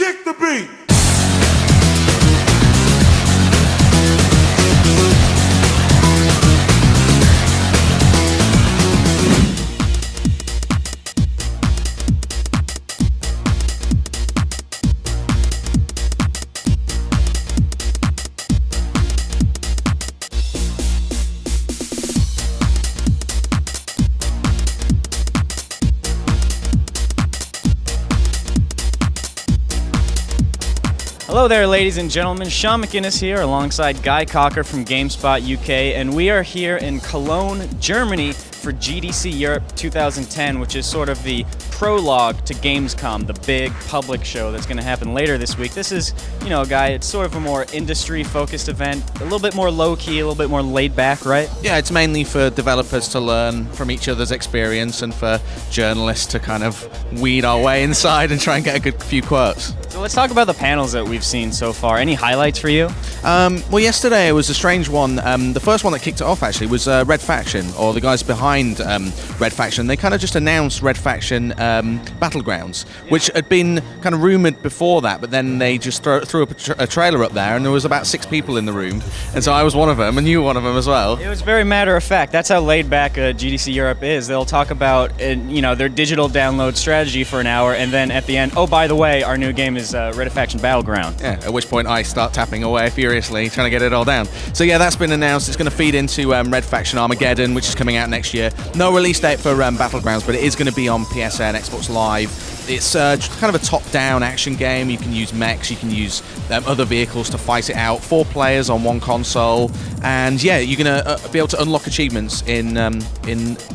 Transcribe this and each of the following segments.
Kick the beat. Hello there, ladies and gentlemen. Shaun McInnis here alongside Guy Cocker from GameSpot UK, and we are here in Cologne, Germany for GDC Europe 2010, which is sort of the prologue to Gamescom, the big public show that's going to happen later this week. This is, Guy, it's sort of a more industry-focused event, a little bit more low-key, a little bit more laid-back, right? Yeah, it's mainly for developers to learn from each other's experience and for journalists to kind of weed our way inside and try and get a good few quotes. So let's talk about the panels that we've seen so far. Any highlights for you? Well, yesterday it was a strange one. The first one that kicked it off, actually, was Red Faction, or the guys behind Red Faction. They kind of just announced Red Faction Battlegrounds, which had been kind of rumored before that, but then they just threw a trailer up there, and there was about 6 people in the room, and so I was one of them, and you were one of them as well. It was very matter of fact. That's how laid back GDC Europe is. They'll talk about their digital download strategy for an hour, and then at the end, oh, by the way, our new game is Red Faction Battleground. Yeah, at which point I start tapping away furiously, trying to get it all down. So yeah, that's been announced. It's going to feed into Red Faction Armageddon, which is coming out next year. No release date for Battlegrounds, but it is going to be on PSN, Xbox Live. It's kind of a top-down action game. You can use mechs, you can use other vehicles to fight it out. 4 players on 1 console, and yeah, you're gonna be able to unlock achievements in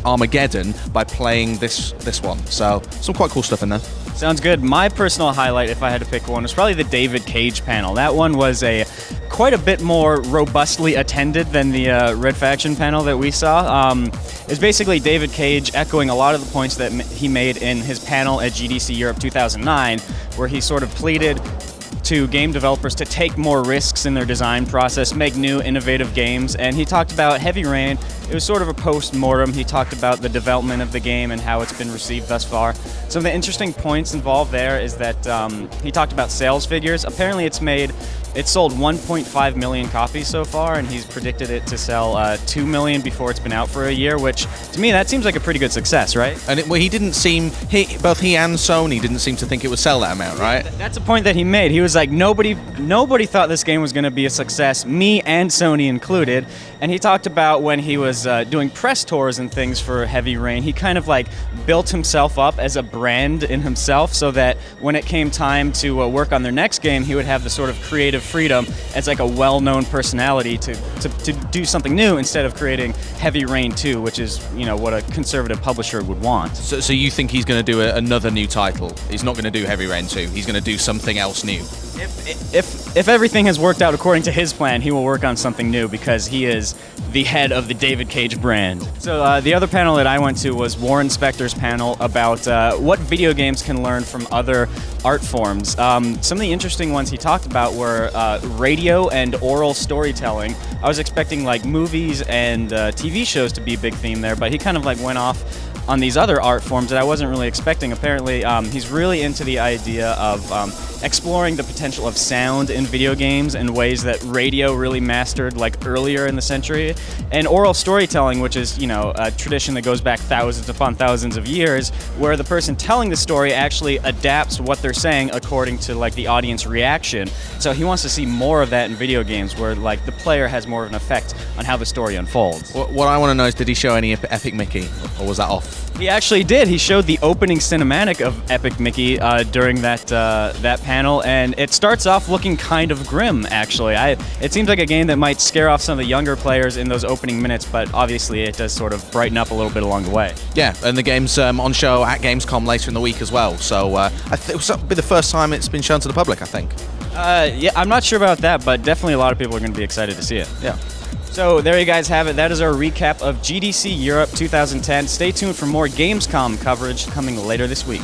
Armageddon by playing this one. So some quite cool stuff in there. Sounds good. My personal highlight, if I had to pick one, was probably the David Cage panel. That one was quite a bit more robustly attended than the Red Faction panel that we saw. It's basically David Cage echoing a lot of the points that he made in his panel at GDC Europe 2009, where he sort of pleaded to game developers to take more risks in their design process, make new, innovative games, and he talked about Heavy Rain. It was sort of a post-mortem. He talked about the development of the game and how it's been received thus far. Some of the interesting points involved there is that he talked about sales figures. Apparently it's sold 1.5 million copies so far, and he's predicted it to sell 2 million before it's been out for a year, which to me that seems like a pretty good success, right? And he didn't seem, both he and Sony didn't seem to think it would sell that amount, right? That's a point that he made. He was like, nobody thought this game was going to be a success, me and Sony included. And he talked about when he was doing press tours and things for Heavy Rain, he kind of like built himself up as a brand in himself, so that when it came time to work on their next game, he would have the sort of creative freedom as like a well-known personality to do something new instead of creating Heavy Rain 2, which is what a conservative publisher would want. So you think he's going to do another new title? He's not going to do Heavy Rain 2. He's going to do something else new. If everything has worked out according to his plan, he will work on something new because he is the head of the David Cage brand. So the other panel that I went to was Warren Spector's panel about what video games can learn from other art forms. Some of the interesting ones he talked about were radio and oral storytelling. I was expecting like movies and TV shows to be a big theme there, but he kind of like went off on these other art forms that I wasn't really expecting. Apparently, he's really into the idea of exploring the potential of sound in video games in ways that radio really mastered like earlier in the century, and oral storytelling, which is a tradition that goes back thousands upon thousands of years, where the person telling the story actually adapts what they're saying according to like the audience reaction. So he wants to see more of that in video games, where like the player has more of an effect on how the story unfolds. What I want to know is, did he show any Epic Mickey, or was that off? He actually did. He showed the opening cinematic of Epic Mickey during that panel, and it starts off looking kind of grim, actually. It seems like a game that might scare off some of the younger players in those opening minutes, but obviously it does sort of brighten up a little bit along the way. Yeah, and the game's on show at Gamescom later in the week as well, so I think it'll be the first time it's been shown to the public, I think. Yeah, I'm not sure about that, but definitely a lot of people are going to be excited to see it. Yeah. So there you guys have it. That is our recap of GDC Europe 2010. Stay tuned for more Gamescom coverage coming later this week.